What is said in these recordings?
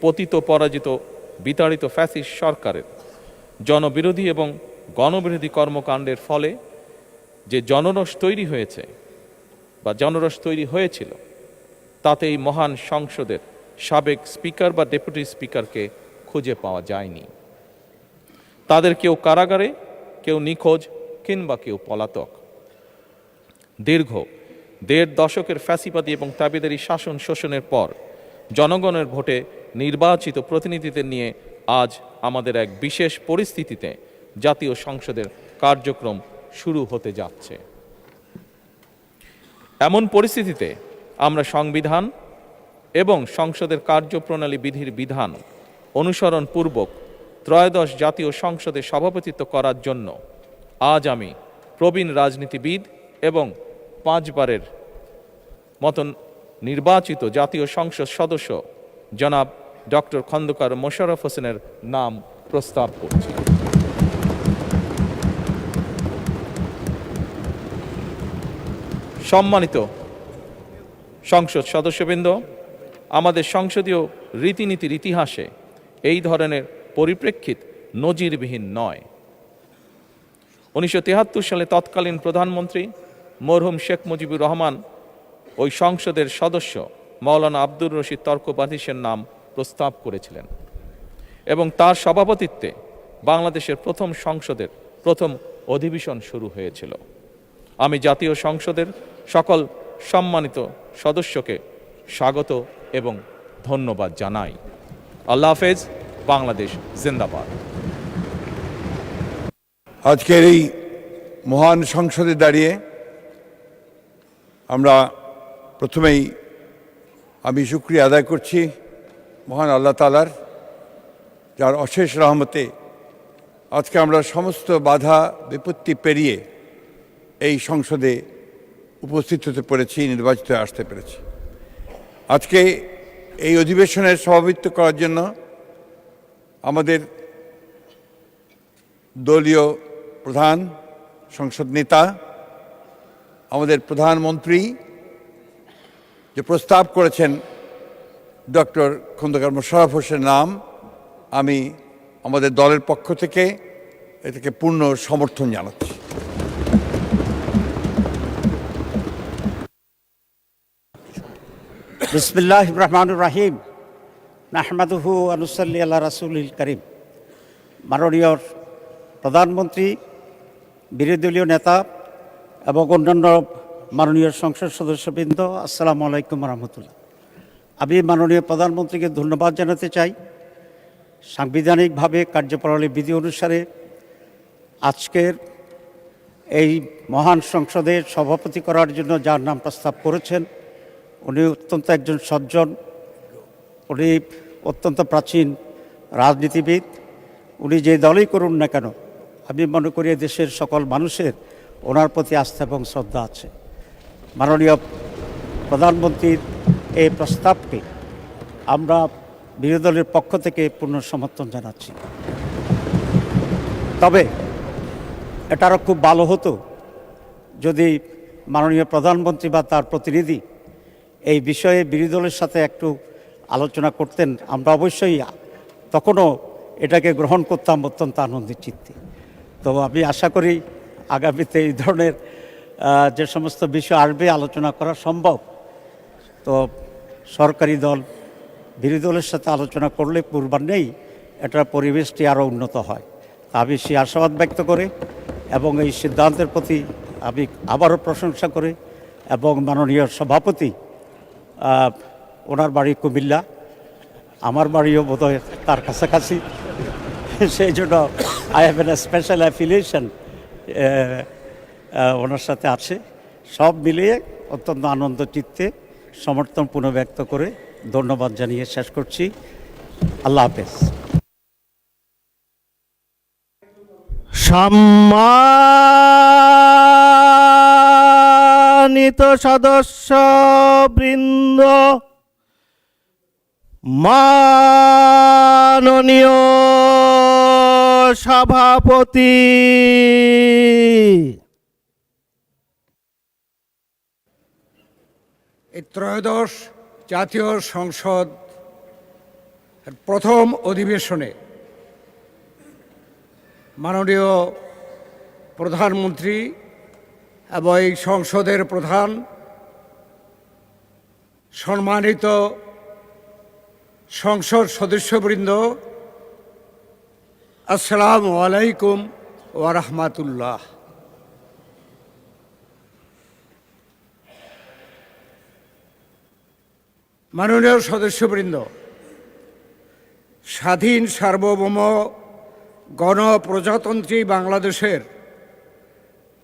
পতিত পরাজিত বিতাড়িত ফ্যাসিস্ট সরকারের জনবিরোধী এবং গণবিরোধী কর্মকাণ্ডের ফলে যে জনরোষ তৈরি হয়েছে বা জনরোষ তৈরি হয়েছিল, তাতে এই মহান সংসদের সাবেক স্পিকার বা ডেপুটি স্পিকারকে খুঁজে পাওয়া যায়নি। তাদের কেউ কারাগারে, কেউ নিখোঁজ, কিংবা কেউ পলাতক। দীর্ঘ ১.৫ দশকের ফ্যাসিবাদী এবং তাবেদারি শাসন শোষণের পর জনগণের ভোটে নির্বাচিত প্রতিনিধিদের নিয়ে আজ আমাদের এক বিশেষ পরিস্থিতিতে জাতীয় সংসদের কার্যক্রম শুরু হতে যাচ্ছে। এমন পরিস্থিতিতে আমরা সংবিধান এবং সংসদের কার্যপ্রণালী বিধির বিধান অনুসরণ পূর্বক ত্রয়োদশ জাতীয় সংসদে সভাপতিত্ব করার জন্য আজ আমি প্রবীণ রাজনীতিবিদ এবং 5 বারের মতন নির্বাচিত জাতীয় সংসদ সদস্য জনাব ডক্টর খন্দকার মোশাররফ হোসেনের নাম প্রস্তাব করছি। সম্মানিত সংসদ সদস্যবৃন্দ, আমাদের সংসদীয় রীতিনীতির ইতিহাসে এই ধরনের পরিপ্রেক্ষিত নজিরবিহীন নয়। 1973 সালে তৎকালীন প্রধানমন্ত্রী মরহুম শেখ মুজিবুর রহমান ওই সংসদের সদস্য মাওলানা আব্দুর রশিদ তর্কবাদিসের নাম প্রস্তাব করেছিলেন এবং তার সভাপতিত্বে বাংলাদেশের প্রথম সংসদের প্রথম অধিবেশন শুরু হয়েছিল। আমি জাতীয় সংসদের সকল সম্মানিত সদস্যকে স্বাগত এবং ধন্যবাদ জানাই। আল্লাহ হাফেজ। বাংলাদেশ জিন্দাবাদ। আজকের এই মহান সংসদে দাঁড়িয়ে আমরা প্রথমেই আমি শুকরিয়া আদায় করছি মহান আল্লাহ তাআলার, যার অশেষ রহমতে আজকে আমরা সমস্ত বাধা বিপত্তি পেরিয়ে এই সংসদে উপস্থিত হতে পেরেছি, নির্বাচিত হয়ে আসতে পেরেছি। আজকে এই অধিবেশনের সভাপতিত্ব করার জন্য আমাদের দলীয় প্রধান, সংসদ নেতা, আমাদের প্রধানমন্ত্রী যে প্রস্তাব করেছেন ডক্টর খন্দকার মোশাররফ হোসেনের নাম, আমি আমাদের দলের পক্ষ থেকে এটাকে পূর্ণ সমর্থন জানাচ্ছি। বিসমিল্লাহির রহমানির রহিম। নাহমাদুহু ওয়া নুসাল্লি আলা রাসূলিল কারীম। মাননীয় প্রধানমন্ত্রী, বিরোধী দলীয় নেতা এবং অন্যান্য মাননীয় সংসদ সদস্যবৃন্দ, আসসালামু আলাইকুম রহমতুল্লাহ। আমি মাননীয় প্রধানমন্ত্রীকে ধন্যবাদ জানাতে চাই। সাংবিধানিকভাবে কার্যপ্রণালী বিধি অনুসারে আজকের এই মহান সংসদের সভাপতি করার জন্য যার নাম প্রস্তাব করেছেন, উনি অত্যন্ত একজন সজ্জন, উনি অত্যন্ত প্রাচীন রাজনীতিবিদ। উনি যে দলই করুন না কেন, আমি মনে করি দেশের সকল মানুষের ওনার প্রতি আস্থা এবং শ্রদ্ধা আছে। মাননীয় প্রধানমন্ত্রীর এই প্রস্তাবকে আমরা বিরোধী দলের পক্ষ থেকে পূর্ণ সমর্থন জানাচ্ছি। তবে এটা আরও খুব ভালো হতো যদি মাননীয় প্রধানমন্ত্রী বা তার প্রতিনিধি এই বিষয়ে বিরোধী দলের সাথে একটু আলোচনা করতেন। আমরা অবশ্যই তখনও এটাকে গ্রহণ করতাম অত্যন্ত আনন্দের চিত্তে। তো আমি আশা করি আগামীতে এই ধরনের যে সমস্ত বিষয় আসবে আলোচনা করা সম্ভব। তো সরকারি দল বিরোধী দলের সাথে আলোচনা করলে পূর্বান্নেই এটার পরিবেশটি আরও উন্নত হয়। আমি সেই আশাবাদ ব্যক্ত করে এবং এই সিদ্ধান্তের প্রতি আমি আবারও প্রশংসা করে এবং মাননীয় সভাপতি, ওনার বাড়ি কুমিল্লা, আমার বাড়িও বোধহয় তার কাছাকাছি, সেই জন্য I have an special affiliation ওনার সাথে আছে। সব মিলিয়ে অত্যন্ত আনন্দ চিত্তে সমর্থন পুনঃব্যক্ত করে ধন্যবাদ জানিয়ে শেষ করছি। আল্লাহ হাফেজ। সম্মানিত সদস্যবৃন্দ, মাননীয় সভাপতি, এই ত্রয়োদশ জাতীয় সংসদ প্রথম অধিবেশনে মাননীয় প্রধানমন্ত্রী এবং এই সংসদের প্রধান, সম্মানিত সংসদ সদস্যবৃন্দ, আসসালামু আলাইকুম ওয়া রাহমাতুল্লাহ। মাননীয় সদস্যবৃন্দ, স্বাধীন সার্বভৌম গণপ্রজাতন্ত্রী বাংলাদেশের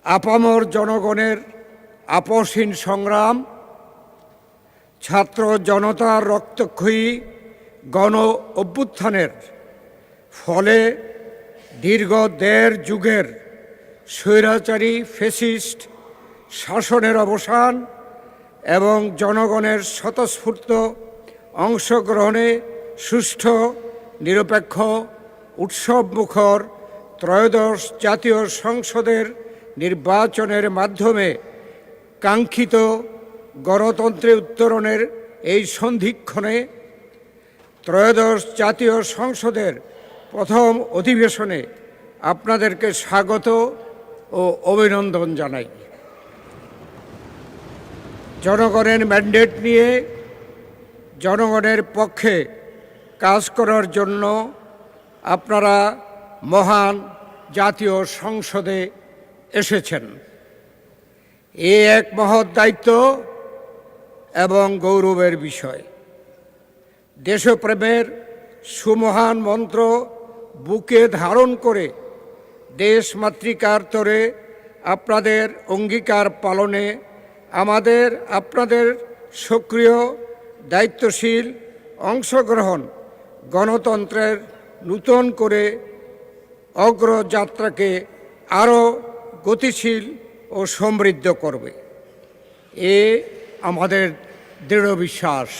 আপামর জনগণের আপসহীন সংগ্রাম, ছাত্র জনতার রক্তক্ষয়ী গণ অভ্যুত্থানের ফলে দীর্ঘ 1.5 যুগের স্বৈরাচারী ফ্যাসিস্ট শাসনের অবসান এবং জনগণের স্বতঃস্ফূর্ত অংশগ্রহণে সুষ্ঠু, নিরপেক্ষ, উৎসবমুখর ত্রয়োদশ জাতীয় সংসদের নির্বাচনের মাধ্যমে কাঙ্ক্ষিত গণতন্ত্রে উত্তরণের এই সন্ধিক্ষণে ত্রয়োদশ জাতীয় সংসদের প্রথম অধিবেশনে আপনাদেরকে স্বাগত ও অভিনন্দন জানাই। জনগণের ম্যান্ডেট নিয়ে জনগণের পক্ষে কাজ করার জন্য আপনারা মহান জাতীয় সংসদে এসেছেন। এ এক মহৎ দায়িত্ব এবং গৌরবের বিষয়। দেশপ্রেমের সুমহান মন্ত্র বুকে ধারণ করে দেশমাতৃকার তরে আপনাদের অঙ্গীকার পালনে আমাদের আপনাদের সক্রিয় দায়িত্বশীল অংশগ্রহণ গণতন্ত্রের নূতন করে অগ্রযাত্রাকে আরও গতিশীল ও সমৃদ্ধ করবে, এ আমাদের দৃঢ় বিশ্বাস।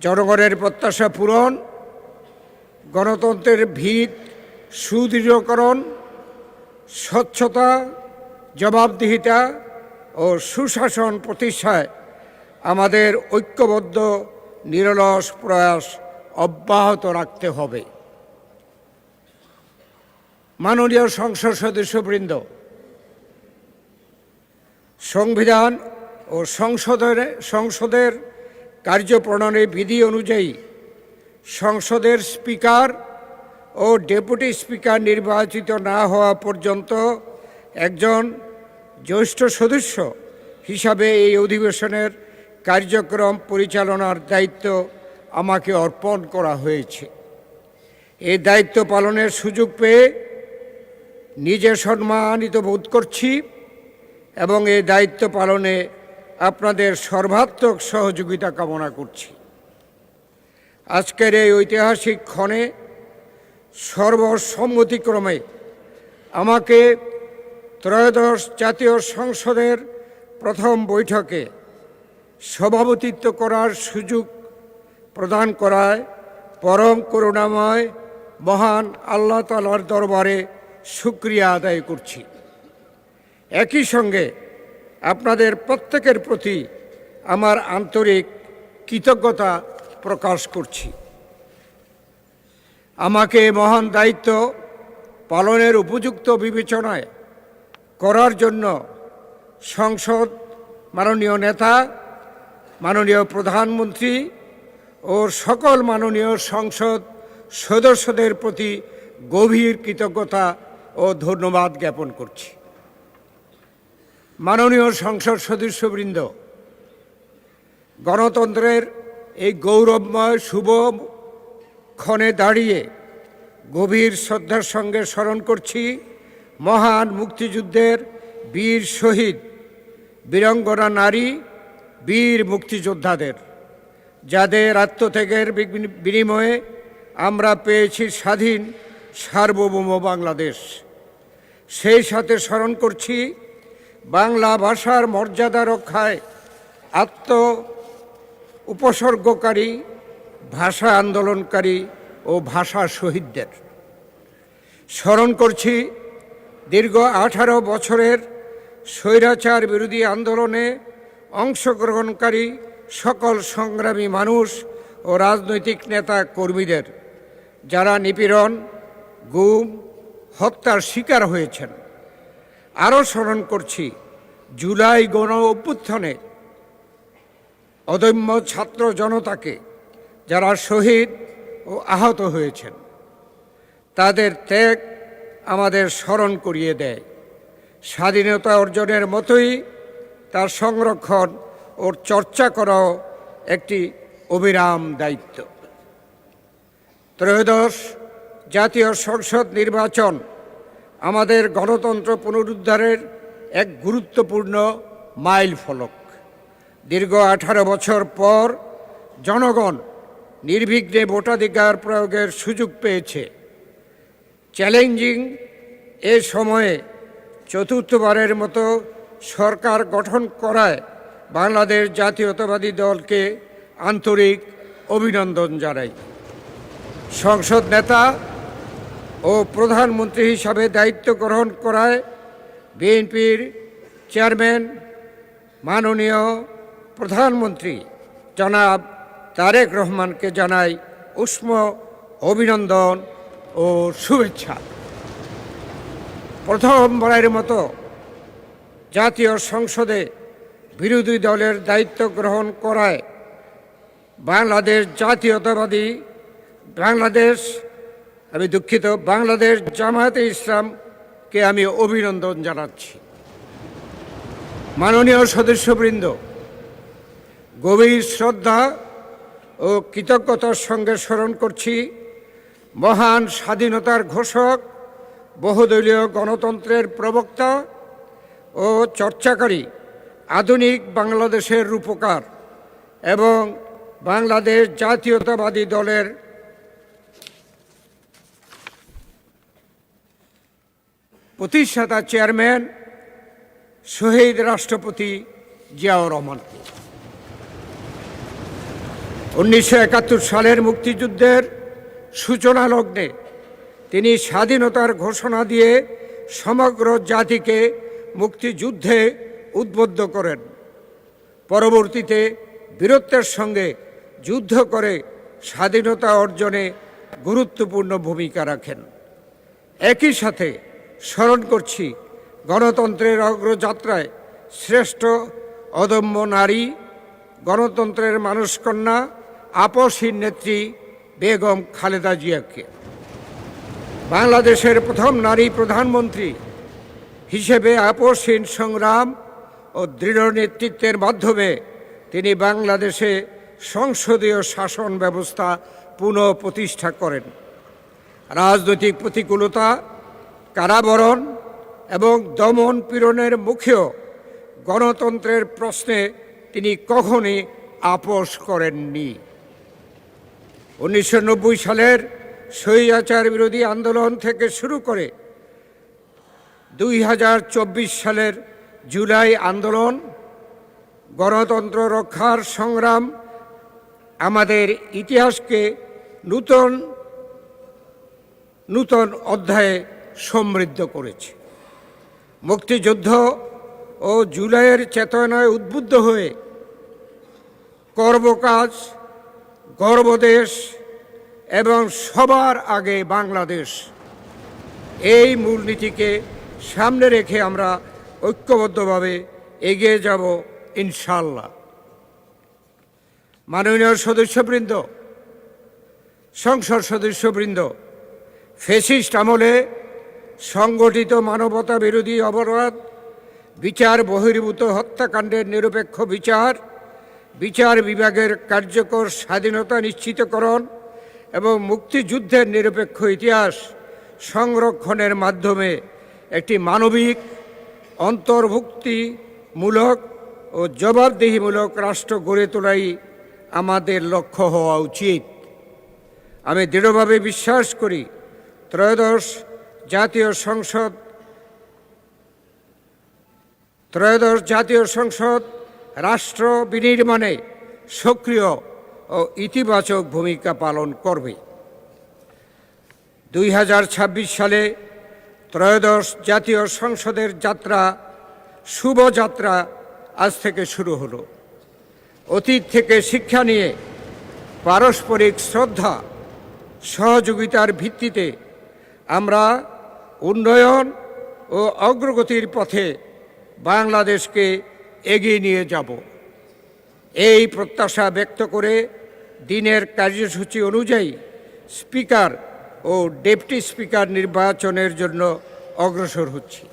জনগণের প্রত্যাশা পূরণ, গণতন্ত্রের ভিত সুদৃঢ়করণ, স্বচ্ছতা, জবাবদিহিতা ও সুশাসন প্রতিষ্ঠায় আমাদের ঐক্যবদ্ধ নিরলস প্রয়াস অব্যাহত রাখতে হবে। মাননীয় সংসদ সদস্যবৃন্দ, সংবিধান ও সংসদের কার্যপ্রণালী বিধি অনুযায়ী সংসদের স্পিকার ও ডেপুটি স্পিকার নির্বাচিত না হওয়া পর্যন্ত একজন জ্যেষ্ঠ সদস্য হিসাবে এই অধিবেশনের কার্যক্রম পরিচালনার দায়িত্ব আমাকে অর্পণ করা হয়েছে। এই দায়িত্ব পালনের সুযোগ পেয়ে নিজে সম্মানিত বোধ করছি এবং এই দায়িত্ব পালনে আপনাদের সর্বাত্মক সহযোগিতা কামনা করছি। আজকের এই ঐতিহাসিক ক্ষণে সর্বসম্মতিক্রমে আমাকে ত্রয়োদশ জাতীয় সংসদের প্রথম বৈঠকে সভাপতিত্ব করার সুযোগ প্রদান করায় পরম করুণাময় মহান আল্লাহ তাআলার দরবারে শুকরিয়া আদায় করছি। একই সঙ্গে আপনাদের প্রত্যেকের প্রতি আমার আন্তরিক কৃতজ্ঞতা প্রকাশ করছি। আমাকে মহান দায়িত্ব পালনের উপযুক্ত বিবেচনায় করার জন্য সংসদ, মাননীয় নেতা, মাননীয় প্রধানমন্ত্রী ও সকল মাননীয় সংসদ সদস্যদের প্রতি গভীর কৃতজ্ঞতা ও ধন্যবাদ জ্ঞাপন করছি। মাননীয় সংসদ সদস্যবৃন্দ, গণতন্ত্রের এই গৌরবময় শুভ ক্ষণে দাঁড়িয়ে গভীর শ্রদ্ধার সঙ্গে স্মরণ করছি মহান মুক্তিযুদ্ধের বীর শহীদ, বীরাঙ্গনা নারী, বীর মুক্তিযোদ্ধাদের, যাদের আত্মত্যাগের বিনিময়ে আমরা পেয়েছি স্বাধীন সার্বভৌম বাংলাদেশ। সেই সাথে স্মরণ করছি বাংলা ভাষার মর্যাদা রক্ষায় উপসর্গকারী, ভাষা আন্দোলনকারী ও ভাষা শহীদদের। স্মরণ করছি দীর্ঘ 18 বছরের স্বৈরাচার বিরোধী আন্দোলনে অংশগ্রহণকারী সকল সংগ্রামী মানুষ ও রাজনৈতিক নেতা কর্মীদের যারা নিপীড়ন, গুম, হত্যার শিকার হয়েছেন। আরও স্মরণ করছি জুলাই গণ অভ্যুত্থানে অদম্য ছাত্র জনতাকে যারা শহীদ ও আহত হয়েছেন। তাদের ত্যাগ আমাদের স্মরণ করিয়ে দেয় স্বাধীনতা অর্জনের মতোই তার সংরক্ষণ ও চর্চা করাও একটি অবিরাম দায়িত্ব। ত্রয়োদশ জাতীয় সংসদ নির্বাচন আমাদের গণতন্ত্র পুনরুদ্ধারের এক গুরুত্বপূর্ণ মাইল ফলক। দীর্ঘ 18 বছর পর জনগণ নির্বিঘ্নে ভোটাধিকার প্রয়োগের সুযোগ পেয়েছে। চ্যালেঞ্জিং এ সময়ে চতুর্থবারের মতো সরকার গঠন করায় বাংলাদেশ জাতীয়তাবাদী দলকে আন্তরিক অভিনন্দন জানাই। সংসদ নেতা ও প্রধানমন্ত্রী হিসাবে দায়িত্ব গ্রহণ করায় বিএনপির চেয়ারম্যান মাননীয় প্রধানমন্ত্রী জনাব তারেক রহমানকে জানাই উষ্ম অভিনন্দন ও শুভেচ্ছা। প্রথমবারের মতো জাতীয় সংসদে বিরোধী দলের দায়িত্ব গ্রহণ করায় বাংলাদেশ জামায়াতে ইসলামকে আমি অভিনন্দন জানাচ্ছি। মাননীয় সদস্যবৃন্দ, গভীর শ্রদ্ধা ও কৃতজ্ঞতার সঙ্গে স্মরণ করছি মহান স্বাধীনতার ঘোষক, বহুদলীয় গণতন্ত্রের প্রবক্তা ও চর্চাকারী, আধুনিক বাংলাদেশের রূপকার এবং বাংলাদেশ জাতীয়তাবাদী দলের প্রতিষ্ঠাতা চেয়ারম্যান শহীদ রাষ্ট্রপতি জিয়াউর রহমানকে। 1971 সালের মুক্তিযুদ্ধের সূচনা লগ্নে তিনি স্বাধীনতার ঘোষণা দিয়ে সমগ্র জাতিকে মুক্তিযুদ্ধে উদ্বুদ্ধ করেন। পরবর্তীতে বীরত্বের সঙ্গে যুদ্ধ করে স্বাধীনতা অর্জনে গুরুত্বপূর্ণ ভূমিকা রাখেন। একই সাথে স্মরণ করছি গণতন্ত্রের অগ্রযাত্রায় শ্রেষ্ঠ অদম্য নারী, গণতন্ত্রের মানুষকন্যা, আপসহীন নেত্রী বেগম খালেদা জিয়াকে। বাংলাদেশের প্রথম নারী প্রধানমন্ত্রী হিসেবে আপসহীন সংগ্রাম ও দৃঢ় নেতৃত্বের মাধ্যমে তিনি বাংলাদেশে সংসদীয় শাসন ব্যবস্থা পুনঃপ্রতিষ্ঠা করেন। রাজনৈতিক প্রতিকূলতা, কারাবরণ এবং দমন পীড়নের মুখেও গণতন্ত্রের প্রশ্নে তিনি কখনই আপোস করেননি। 1990 সালের স্বৈরাচার বিরোধী আন্দোলন থেকে শুরু করে 2024 সালের জুলাই আন্দোলন, গণতন্ত্র রক্ষার সংগ্রাম আমাদের ইতিহাসকে নূতন নূতন অধ্যায়ে সমৃদ্ধ করেছে। মুক্তিযুদ্ধ ও জুলাইয়ের চেতনায় উদ্বুদ্ধ হয়ে কর্মকাজ, গর্বদেশ এবং সবার আগে বাংলাদেশ, এই মূলনীতিকে সামনে রেখে আমরা ঐক্যবদ্ধভাবে এগিয়ে যাব ইনশাআল্লাহ। মাননীয় সদস্যবৃন্দ, সংসদ সদস্যবৃন্দ, ফ্যাসিস্ট আমলে সংগঠিত মানবতা বিরোধী অপরাধ, বিচার বহির্ভূত হত্যাকাণ্ডের নিরপেক্ষ বিচার বিভাগের কার্যকর স্বাধীনতা নিশ্চিতকরণ এবং মুক্তিযুদ্ধের নিরপেক্ষ ইতিহাস সংরক্ষণের মাধ্যমে একটি মানবিক, অন্তর্ভুক্তিমূলক ও জবাবদিহিমূলক রাষ্ট্র গড়ে তোলাই আমাদের লক্ষ্য হওয়া উচিত। আমি দৃঢ়ভাবে বিশ্বাস করি ত্রয়োদশ জাতীয় সংসদ রাষ্ট্র বিনির্মাণে সক্রিয় ও ইতিবাচক ভূমিকা পালন করবে। 2026 সালে ত্রয়োদশ জাতীয় সংসদের শুভযাত্রা আজ থেকে শুরু হলো। অতীত থেকে শিক্ষা নিয়ে পারস্পরিক শ্রদ্ধা সহযোগিতার ভিত্তিতে আমরা উন্নয়ন ও অগ্রগতির পথে বাংলাদেশকে এগিয়ে নিয়ে যাব। এই প্রত্যাশা ব্যক্ত করে দিনের কার্যসূচি অনুযায়ী স্পিকার ও ডেপুটি স্পিকার নির্বাচনের জন্য অগ্রসর হচ্ছি।